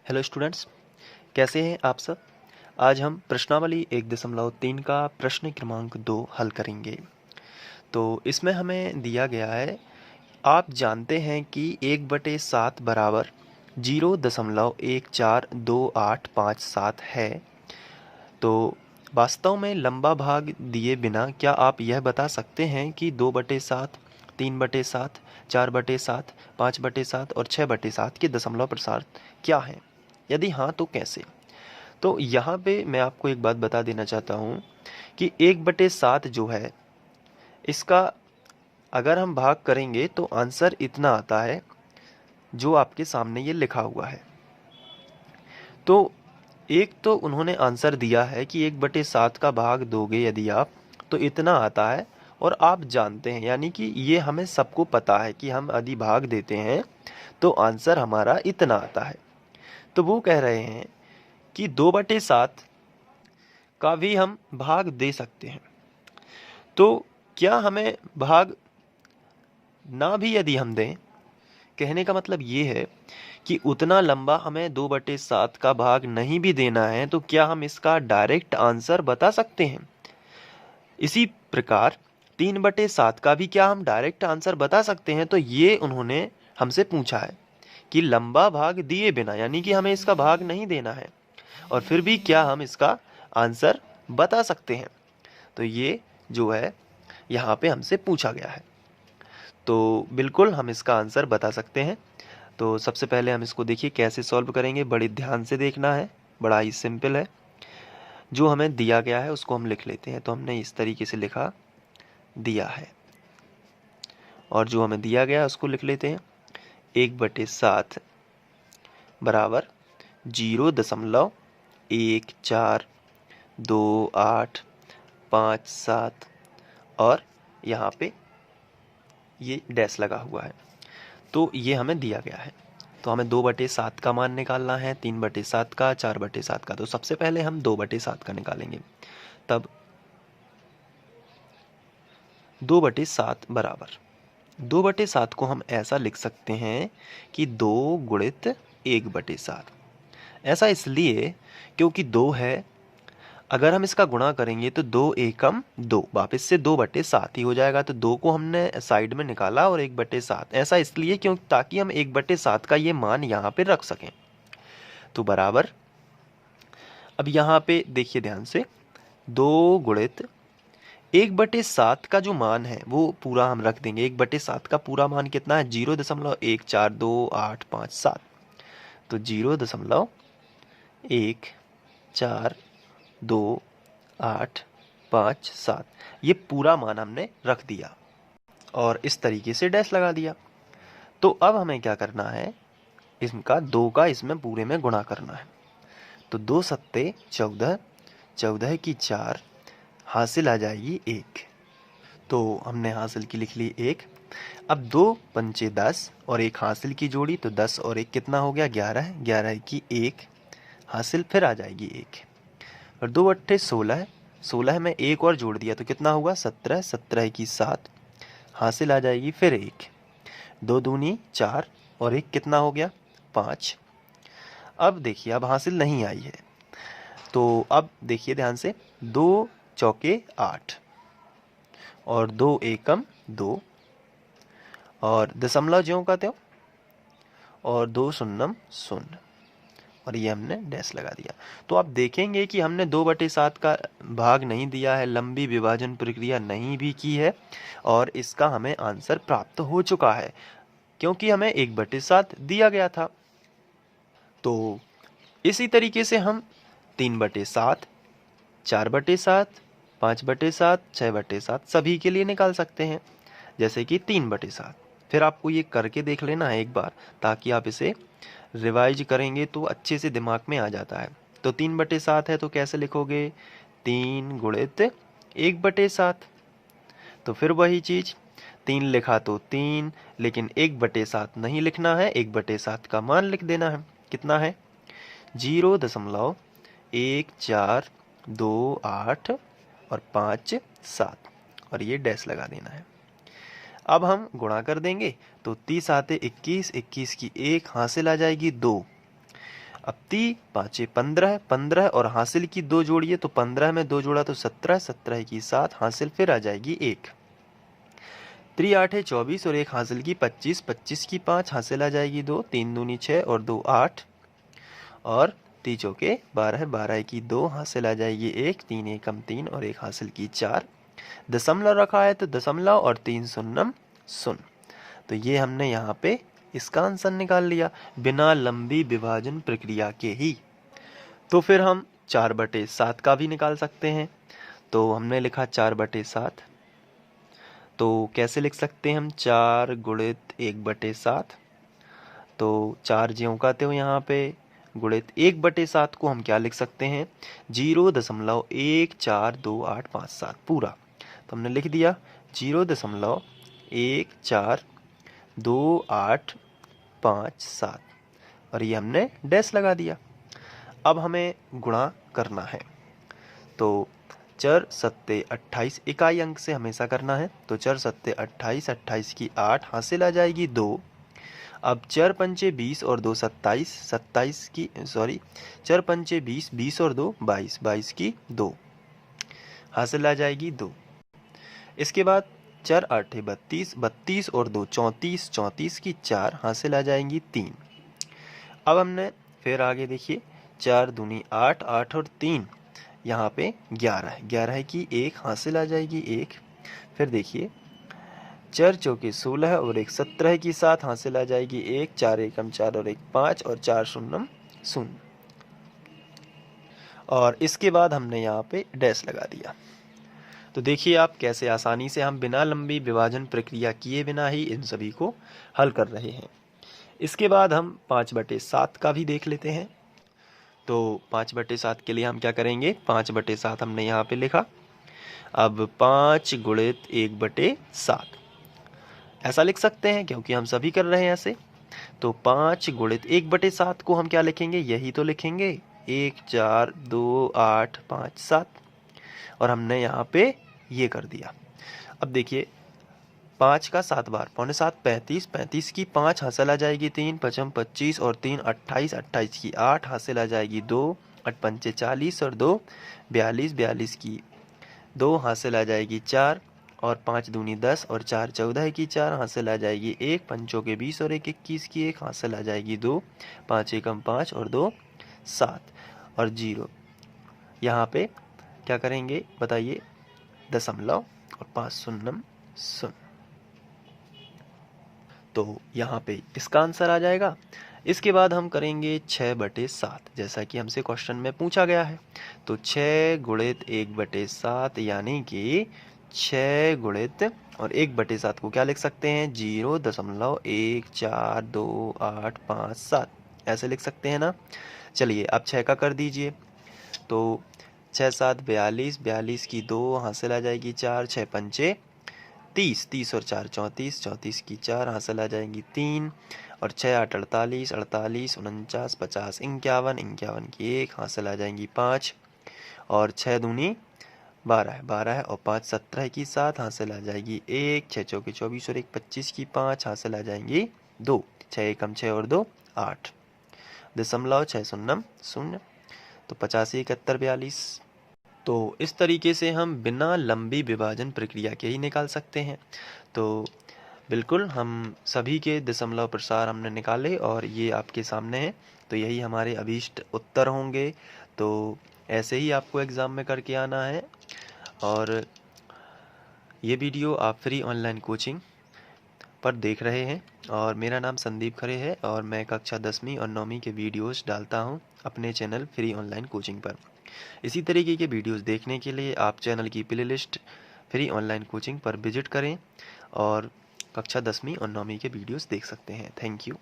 Hello students, कैसे हैं आप सब। आज हम प्रश्नावली 1.3 का प्रश्न क्रमांक 2 हल करेंगे। तो इसमें हमें दिया गया है, आप जानते हैं कि 1/7 बराबर 0.142857 है। तो वास्तव में लंबा भाग दिए बिना क्या आप यह बता सकते हैं कि 2/7, 3/7, 4/7, 5/7 और 6/7 के दशमलव प्रसार क्या हैं? यदि हाँ तो कैसे? तो यहाँ पे मैं आपको एक बात बता देना चाहता हूँ कि 1/7 जो है, इसका अगर हम भाग करेंगे तो आंसर इतना आता है जो आपके सामने ये लिखा हुआ है। तो एक तो उन्होंने आंसर दिया है कि 1/7 का भाग दोगे यदि आप तो इतना आता है, और आप जानते हैं यानी कि ये हमें सबको पता है कि हम यदि भाग देते हैं तो आंसर हमारा इतना आता है। तो वो कह रहे हैं कि 2/7 का भी हम भाग दे सकते हैं। तो क्या हमें भाग ना भी यदि हम दें, कहने का मतलब ये है कि उतना लंबा हमें 2/7 का भाग नहीं भी देना है तो क्या हम इसका डायरेक्ट आंसर बता सकते हैं? इसी प्रकार 3/7 का भी क्या हम डायरेक्ट आंसर बता सकते हैं? तो ये उन्होंने हमसे पूछा है कि लंबा भाग दिए बिना, यानी कि हमें इसका भाग नहीं देना है और फिर भी क्या हम इसका आंसर बता सकते हैं। तो ये जो है यहाँ पे हमसे पूछा गया है, तो बिल्कुल हम इसका आंसर बता सकते हैं। तो सबसे पहले हम इसको देखिए कैसे सॉल्व करेंगे, बड़े ध्यान से देखना है, बड़ा ही सिंपल है। जो हमें दिया गया है उसको हम लिख लेते हैं। तो हमने इस तरीके से लिखा दिया है, और जो हमें दिया गया है उसको लिख लेते हैं। 1/7 बराबर 0.142857 और यहाँ पे ये डैश लगा हुआ है। तो ये हमें दिया गया है। तो हमें 2/7 का मान निकालना है, 3/7 का, 4/7 का। तो सबसे पहले हम 2/7 का निकालेंगे। तब 2/7 बराबर 2/7 को हम ऐसा लिख सकते हैं कि 2 गुणित 1/7। ऐसा इसलिए क्योंकि 2 है, अगर हम इसका गुणा करेंगे तो 2 एकम 2, वापस से 2/7 ही हो जाएगा। तो 2 को हमने साइड में निकाला और 1/7, ऐसा इसलिए क्यों, ताकि हम 1/7 का ये मान यहाँ पे रख सकें। तो बराबर, अब यहाँ पे देखिए ध्यान से, 2 गुणित 1/7 का जो मान है वो पूरा हम रख देंगे। 1/7 का पूरा मान कितना है? 0.142857। तो 0.142857 ये पूरा मान हमने रख दिया और इस तरीके से डैश लगा दिया। तो अब हमें क्या करना है, इनका 2 का इसमें पूरे में गुणा करना है। तो 2 सत्ते 14, 14 की 4, हासिल आ जाएगी 1। तो हमने हासिल की लिख ली 1। अब 2 पंचे 10 और 1 हासिल की जोड़ी, तो 10 और 1 कितना हो गया? 11। 11 की 1 हासिल फिर आ जाएगी 1, और 2 अट्ठे 16, 16 में 1 और जोड़ दिया तो कितना हुआ? 17। 17 की 7 हासिल आ जाएगी फिर 1। 2 दूनी 4 और 1 कितना हो गया? 5। अब देखिए, अब हासिल नहीं आई है, तो अब देखिए ध्यान से, 2 चौके 8 और 2 एकम 2 और दशमलव ज्यों का त्यों और 2 शून्यम शून्य, और ये हमने डैश लगा दिया। तो आप देखेंगे कि हमने 2/7 का भाग नहीं दिया है, लंबी विभाजन प्रक्रिया नहीं भी की है, और इसका हमें आंसर प्राप्त हो चुका है क्योंकि हमें 1/7 दिया गया था। तो इसी तरीके से हम 3/7, 4/7, 5/7, 6/7 सभी के लिए निकाल सकते हैं। जैसे कि 3/7, फिर आपको ये करके देख लेना है एक बार, ताकि आप इसे रिवाइज करेंगे तो अच्छे से दिमाग में आ जाता है। तो 3/7 है तो कैसे लिखोगे? 3 गुणित 1/7। तो फिर वही चीज, 3 लिखा तो 3, लेकिन 1/7 नहीं लिखना है, 1/7 का मान लिख देना है। कितना है? 0.1428 और 5 7, और ये डैश लगा देना है। अब हम गुणा कर देंगे तो 30 आते 21, 21 की 1 हासिल आ जाएगी 2। अब 3×5 = 15 और हासिल की 2 जोड़िए तो 15 में 2 जोड़ा तो 17, 17 की 7, हासिल फिर आ जाएगी 1। 3×8 = 24 और 1 हासिल की 25, 25 की 5, हासिल आ जाएगी 2, 3 दूनी 6 और 2 8 और 3 चौके 12, 12 की 2, हासिल आ जाएगी 1, 3 एकम 3 और 1 हासिल की 4। दशमलव रखा है तो दशमलव और 3 शून्यम शून्य। तो ये हमने यहाँ पे इसका आंसर निकाल लिया बिना लंबी विभाजन प्रक्रिया के ही। तो फिर हम 4/7 का भी निकाल सकते हैं। तो हमने लिखा 4/7, तो कैसे लिख सकते हैं हम 4 गुणित 1/7। तो 4 ज्यों का त्यों यहाँ पे गुणित 1/7 को हम क्या लिख सकते हैं 0.142857 पूरा। तो हमने लिख दिया 0.142857 और ये हमने डैश लगा दिया। अब हमें गुणा करना है तो चर सत्ते 28 इकाई अंक से हमेशा करना है। तो चर सत्ते 28, 28 की 8, हासिल आ जाएगी 2। अब चर पंचे 20 और 2 27, 27 की चर पंचे 20, 20 और 2 22, 22 की 2, हासिल आ जाएगी 2। इसके बाद चर 8 32, 32 और 2 34, 34 की 4, हासिल आ जाएंगी 3। अब हमने फिर आगे देखिए 4 दूनी 8, 8 और 3 यहाँ पे 11, 11 की 1, हासिल आ जाएगी 1। फिर देखिए चर चौके 16 और 1 17 की 7, हासिल आ जाएगी 1, 4 एकम 4 और 1 5 और 4 शून्यम शून्य। और इसके बाद हमने यहाँ पे डैश लगा दिया। तो देखिए आप कैसे आसानी से हम बिना लंबी विभाजन प्रक्रिया किए बिना ही इन सभी को हल कर रहे हैं। इसके बाद हम 5/7 का भी देख लेते हैं। तो 5/7 के लिए हम क्या करेंगे 5/7 हमने यहाँ पे लिखा। अब 5 गुणित 1/7 ऐसा लिख सकते हैं क्योंकि हम सभी कर रहे हैं ऐसे। तो 5 गुणित 1/7 को हम क्या लिखेंगे यही तो लिखेंगे 1 4 2 8 5 7 और हमने यहाँ पे ये कर दिया। अब देखिए 5 का 7 बार 5×7 35, 35 की 5, हासिल आ जाएगी 3, 5 25 और 3 28, 28 की 8, हासिल आ जाएगी 2, 8 पंचे 40 और 2 42, 42 की 2, हासिल आ जाएगी 4 और 5 दूनी 10 और 4 14 की 4, हासिल आ जाएगी 1, पंचों के 20 और 1 21 की 1, हासिल आ जाएगी 2, 5 एकम 5 और 2 7 और 0। यहाँ पे क्या करेंगे बताइए दशमलव और 5 शून्यम शून्य। तो यहाँ पे इसका आंसर आ जाएगा। इसके बाद हम करेंगे 6/7 जैसा कि हमसे क्वेश्चन में पूछा गया है। तो 6 गुणित 1/7 यानी कि 6 गुणित और 1/7 को क्या लिख सकते हैं 0.142857 ऐसे लिख सकते हैं ना। चलिए अब 6 का कर दीजिए। तो 6 7 42, 42 की 2, हासिल आ जाएगी 4, 6 पंचे 30, 30 और 4 34, 34 की 4, हासिल आ जाएंगी 3 और 6 8 48, 48 49 50 51, 51 की 1, हासिल आ जाएंगी 5 और 6 दूनी 12, 12 और 5 17 की 7, हासिल आ जाएगी 1, 6 चौके 24 और 1 25 की 5, हासिल आ जाएंगी 2, 6 एकम 6 और 2 8, दशमलव 6 शून्यम शून्य। तो 85 71 42। तो इस तरीके से हम बिना लंबी विभाजन प्रक्रिया के ही निकाल सकते हैं। तो बिल्कुल हम सभी के दशमलव प्रसार हमने निकाले और ये आपके सामने है। तो यही हमारे अभीष्ट उत्तर होंगे। तो ऐसे ही आपको एग्ज़ाम में करके आना है। और ये वीडियो आप फ्री ऑनलाइन कोचिंग पर देख रहे हैं और मेरा नाम संदीप खरे है और मैं कक्षा 10वीं और 9वीं के वीडियोस डालता हूं अपने चैनल फ्री ऑनलाइन कोचिंग पर। इसी तरीके के वीडियोस देखने के लिए आप चैनल की प्लेलिस्ट फ्री ऑनलाइन कोचिंग पर विजिट करें और कक्षा 10वीं और 9वीं के वीडियोस देख सकते हैं। Thank you.